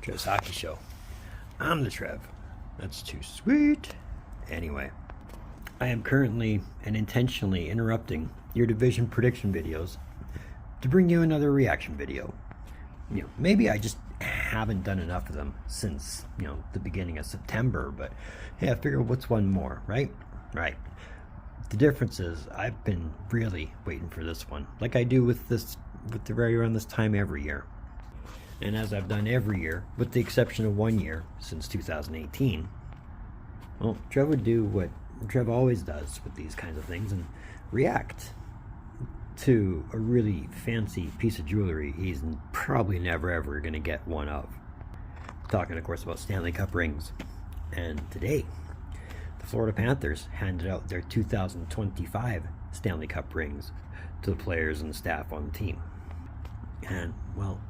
Trev's Hockey Show. I'm the Trev. That's too sweet. Anyway, I am currently and intentionally interrupting your division prediction videos to bring you another reaction video. Maybe I just haven't done enough of them since, the beginning of September, but hey, I figured what's one more, right? Right. The difference is I've been really waiting for this one, like I do with the right around this time every year. And as I've done every year, with the exception of 1 year since 2018, well, Trev would do what Trev always does with these kinds of things and react to a really fancy piece of jewelry he's probably never ever going to get one of. Talking, of course, about Stanley Cup Rings. And today, the Florida Panthers handed out their 2025 Stanley Cup Rings to the players and the staff on the team. And, well,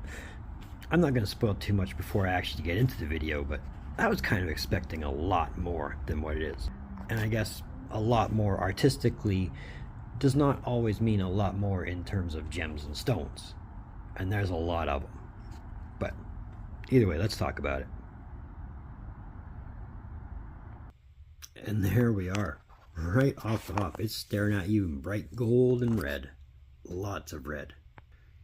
I'm not going to spoil too much before I actually get into the video, but I was kind of expecting a lot more than what it is. And I guess a lot more artistically does not always mean a lot more in terms of gems and stones. And there's a lot of them. But either way, let's talk about it. And there we are. Right off the hop, it's staring at you in bright gold and red. Lots of red.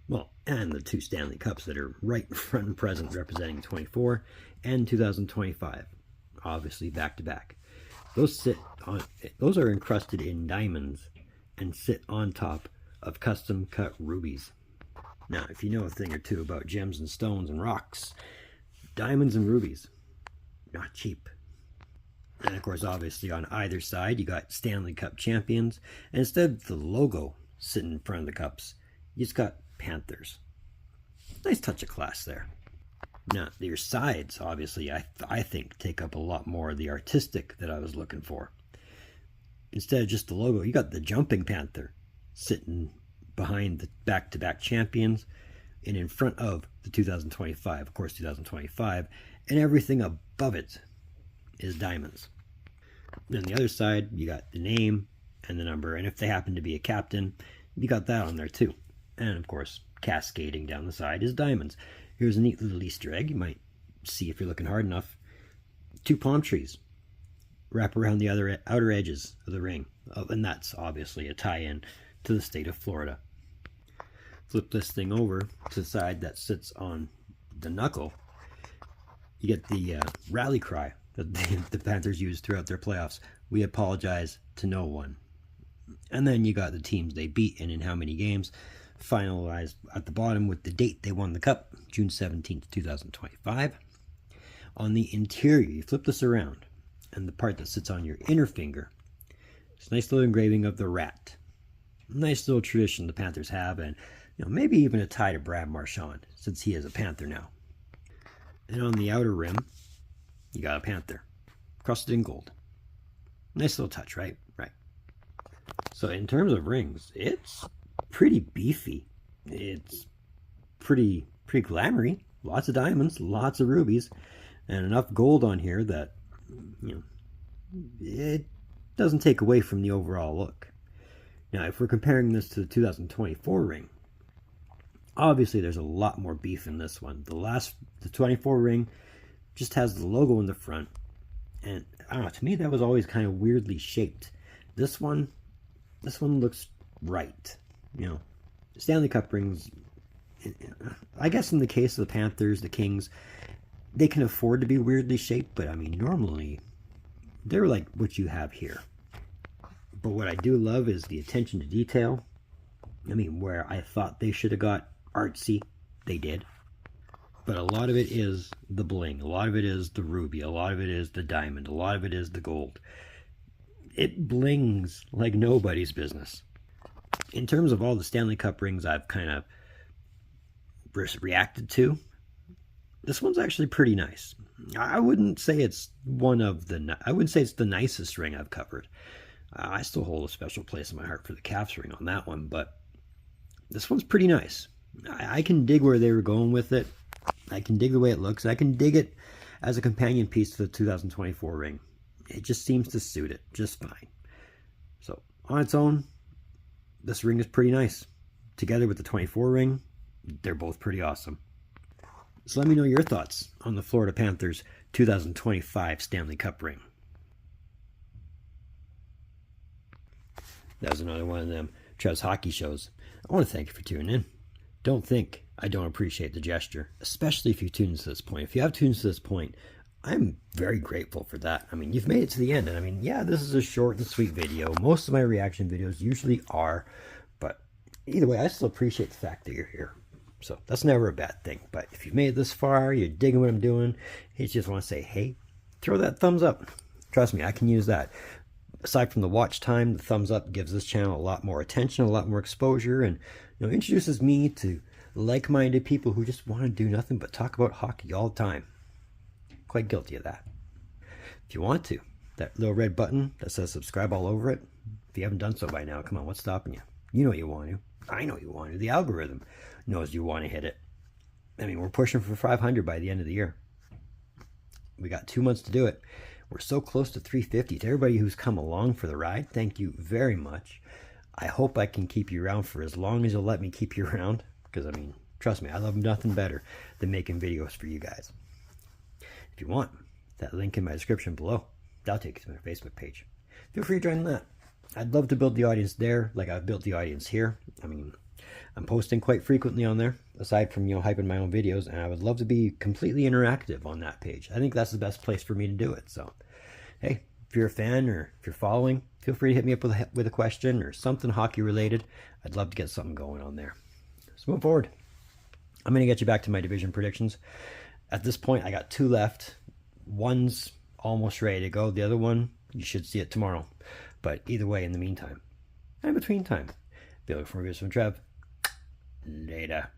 Well, and the two Stanley Cups that are right front and present representing 24 and 2025. Obviously back to back. Those are encrusted in diamonds and sit on top of custom cut rubies. Now, if you know a thing or two about gems and stones and rocks, diamonds and rubies, not cheap. And of course, obviously on either side, you got Stanley Cup champions. And instead of the logo sitting in front of the cups, you just got Panthers. Nice touch of class there. Now, your sides, obviously, I think take up a lot more of the artistic that I was looking for. Instead of just the logo, you got the jumping panther sitting behind the back-to-back champions and in front of the 2025, of course 2025, and everything above it is diamonds. Then the other side, you got the name and the number, and if they happen to be a captain, you got that on there too. And of course, cascading down the side is diamonds. Here's a neat little Easter egg. You might see if you're looking hard enough. 2 palm trees wrap around the outer edges of the ring. And that's obviously a tie-in to the state of Florida. Flip this thing over to the side that sits on the knuckle. You get the rally cry that the Panthers use throughout their playoffs. We apologize to no one. And then you got the teams they beat and in how many games, finalized at the bottom with the date they won the cup, June 17th, 2025. On the interior, you flip this around, and the part that sits on your inner finger, it's a nice little engraving of the rat. Nice little tradition the Panthers have, and maybe even a tie to Brad Marchand, since he is a Panther now. And on the outer rim, you got a Panther, crusted in gold. Nice little touch, right? Right. So in terms of rings, it's pretty beefy. It's pretty glamoury. Lots of diamonds, lots of rubies, and enough gold on here that it doesn't take away from the overall look. Now, if we're comparing this to the 2024 ring, obviously there's a lot more beef in this one. The 24 ring just has the logo in the front, and I don't know, to me that was always kind of weirdly shaped. This one looks right. Stanley Cup rings, I guess in the case of the Panthers, the Kings, they can afford to be weirdly shaped, but I mean, normally they're like what you have here. But what I do love is the attention to detail. I mean, where I thought they should have got artsy, they did. But a lot of it is the bling, a lot of it is the ruby, a lot of it is the diamond, a lot of it is the gold. It blings like nobody's business. In terms of all the Stanley Cup rings I've kind of reacted to, this one's actually pretty nice. I wouldn't say it's I wouldn't say it's the nicest ring I've covered. I still hold a special place in my heart for the Caps ring on that one, but this one's pretty nice. I can dig where they were going with it. I can dig the way it looks. I can dig it as a companion piece to the 2024 ring. It just seems to suit it just fine. So on its own, this ring is pretty nice. Together with the 24 ring, they're both pretty awesome. So let me know your thoughts on the Florida Panthers 2025 Stanley Cup ring. That was another one of them Trev's hockey shows. I want to thank you for tuning in. Don't think I don't appreciate the gesture, especially if you tuned to this point. If you have tuned to this point, I'm very grateful for that. I mean, you've made it to the end, and I mean, yeah, this is a short and sweet video. Most of my reaction videos usually are, but either way, I still appreciate the fact that you're here. So that's never a bad thing. But if you've made it this far, you're digging what I'm doing, you just want to say, hey, throw that thumbs up. Trust me, I can use that. Aside from the watch time, the thumbs up gives this channel a lot more attention, a lot more exposure, and introduces me to like-minded people who just want to do nothing but talk about hockey all the time. Quite guilty of that. If you want to, that little red button that says subscribe all over it, if you haven't done so by now, come on, what's stopping you? You know you want to. I know you want to. The algorithm knows you want to hit it. I mean, we're pushing for 500 by the end of the year. We got 2 months to do it. We're so close to 350. To everybody who's come along for the ride, thank you very much. I hope I can keep you around for as long as you'll let me keep you around. Because, I mean, trust me, I love nothing better than making videos for you guys. If you want, that link in my description below, that'll take you to my Facebook page. Feel free to join that. I'd love to build the audience there like I've built the audience here. I mean, I'm posting quite frequently on there, aside from, hyping my own videos, and I would love to be completely interactive on that page. I think that's the best place for me to do it. So, hey, if you're a fan or if you're following, feel free to hit me up with a question or something hockey related. I'd love to get something going on there. Let's move forward. I'm going to get you back to my division predictions. At this point, I got 2 left. One's almost ready to go. The other one, you should see it tomorrow. But either way, in the meantime, and in between time, be looking for reviews from Trev. Later.